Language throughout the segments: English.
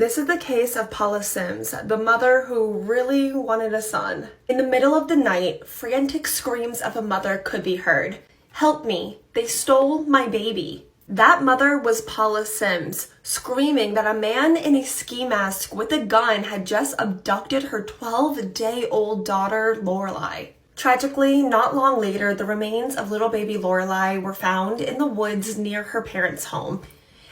This is the case of Paula Sims, the mother who really wanted a son. In the middle of the night, frantic screams of a mother could be heard. "Help me, they stole my baby." That mother was Paula Sims, screaming that a man in a ski mask with a gun had just abducted her 12-day-old daughter, Lorelai. Tragically, not long later, the remains of little baby Lorelai were found in the woods near her parents' home.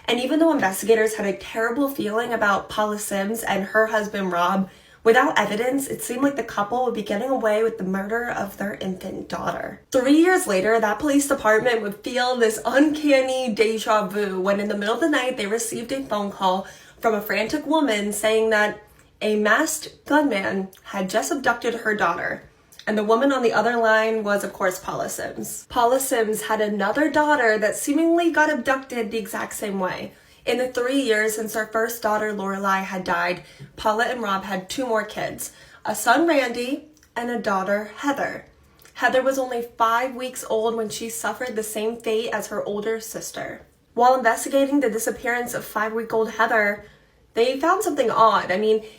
And even though investigators had a terrible feeling about Paula Sims and her husband Rob, without evidence, it seemed like the couple would be getting away with the murder of their infant daughter. 3 years later, that police department would feel this uncanny deja vu when in the middle of the night they received a phone call from a frantic woman saying that a masked gunman had just abducted her daughter. And the woman on the other line was, of course, Paula Sims. Paula Sims had another daughter that seemingly got abducted the exact same way. In the 3 years since their first daughter, Lorelai, had died, Paula and Rob had 2 more kids, a son, Randy, and a daughter, Heather. Heather was only 5 weeks old when she suffered the same fate as her older sister. While investigating the disappearance of 5-week-old Heather, they found something odd.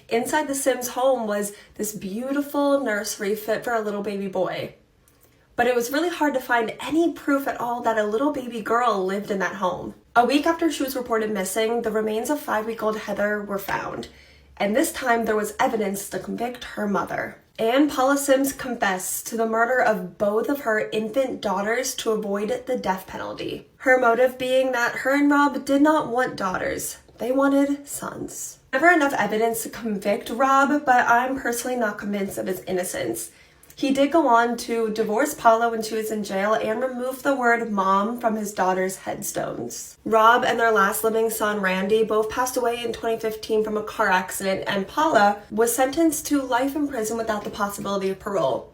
Inside the Sims home was this beautiful nursery fit for a little baby boy. But it was really hard to find any proof at all that a little baby girl lived in that home. A week after she was reported missing, the remains of 5-week-old Heather were found. And this time there was evidence to convict her mother. And Paula Sims confessed to the murder of both of her infant daughters to avoid the death penalty. Her motive being that her and Rob did not want daughters. They wanted sons. Never enough evidence to convict Rob, but I'm personally not convinced of his innocence. He did go on to divorce Paula when she was in jail and remove the word mom from his daughter's headstones. Rob and their last living son, Randy, both passed away in 2015 from a car accident, and Paula was sentenced to life in prison without the possibility of parole.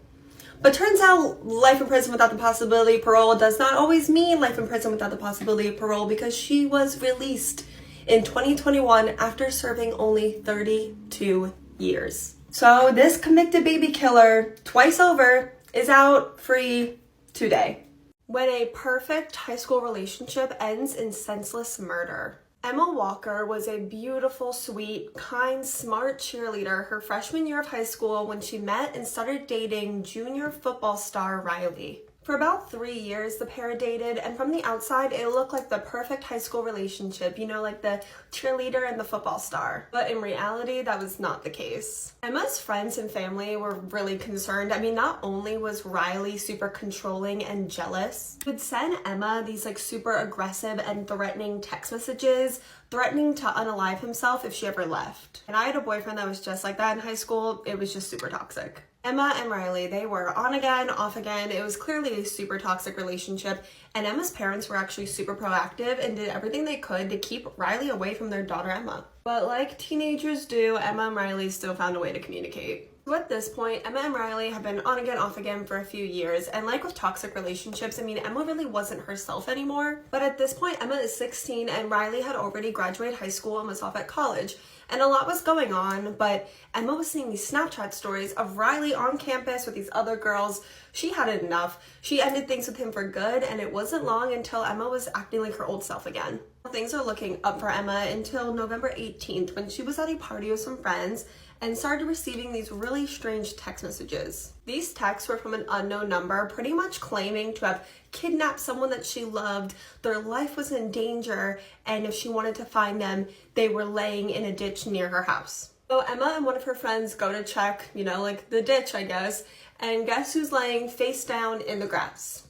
But turns out life in prison without the possibility of parole does not always mean life in prison without the possibility of parole, because she was released in 2021 after serving only 32 years. So this convicted baby killer, twice over, is out free today. When a perfect high school relationship ends in senseless murder. Emma Walker was a beautiful, sweet, kind, smart cheerleader her freshman year of high school when she met and started dating junior football star Riley. For about 3 years, the pair dated, and from the outside, it looked like the perfect high school relationship, like the cheerleader and the football star. But in reality, that was not the case. Emma's friends and family were really concerned. Not only was Riley super controlling and jealous, he would send Emma these super aggressive and threatening text messages, threatening to unalive himself if she ever left. And I had a boyfriend that was just like that in high school. It was just super toxic. Emma and Riley, they were on again, off again. It was clearly a super toxic relationship, and Emma's parents were actually super proactive and did everything they could to keep Riley away from their daughter Emma. But like teenagers do, Emma and Riley still found a way to communicate. So at this point, Emma and Riley have been on again, off again for a few years, and like with toxic relationships, Emma really wasn't herself anymore. But at this point, Emma is 16 and Riley had already graduated high school and was off at college. And a lot was going on, but Emma was seeing these Snapchat stories of Riley on campus with these other girls. She had enough. She ended things with him for good, and it wasn't long until Emma was acting like her old self again. Things are looking up for Emma until November 18th when she was at a party with some friends and started receiving these really strange text messages. These texts were from an unknown number, pretty much claiming to have kidnapped someone that she loved, their life was in danger, and if she wanted to find them, they were laying in a ditch near her house. So Emma and one of her friends go to check, the ditch, I guess, and guess who's laying face down in the grass?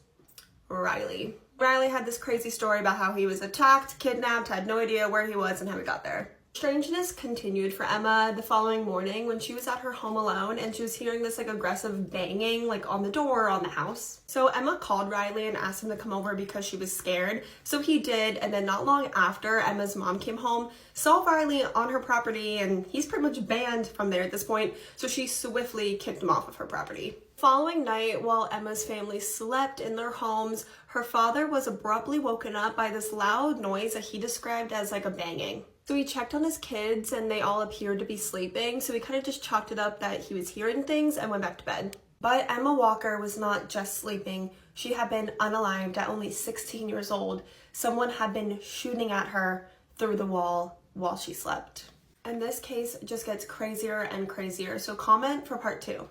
Riley. Riley had this crazy story about how he was attacked, kidnapped, had no idea where he was and how he got there. Strangeness continued for Emma the following morning when she was at her home alone and she was hearing this aggressive banging on the door or on the house. So Emma called Riley and asked him to come over because she was scared. So he did, and then not long after, Emma's mom came home, saw Riley on her property, and he's pretty much banned from there at this point, so she swiftly kicked him off of her property. Following night, while Emma's family slept in their homes, her father was abruptly woken up by this loud noise that he described as a banging. So he checked on his kids and they all appeared to be sleeping, so he kind of just chalked it up that he was hearing things and went back to bed. But Emma Walker was not just sleeping. She had been unalived at only 16 years old. Someone had been shooting at her through the wall while she slept. And this case just gets crazier and crazier. So comment for part 2.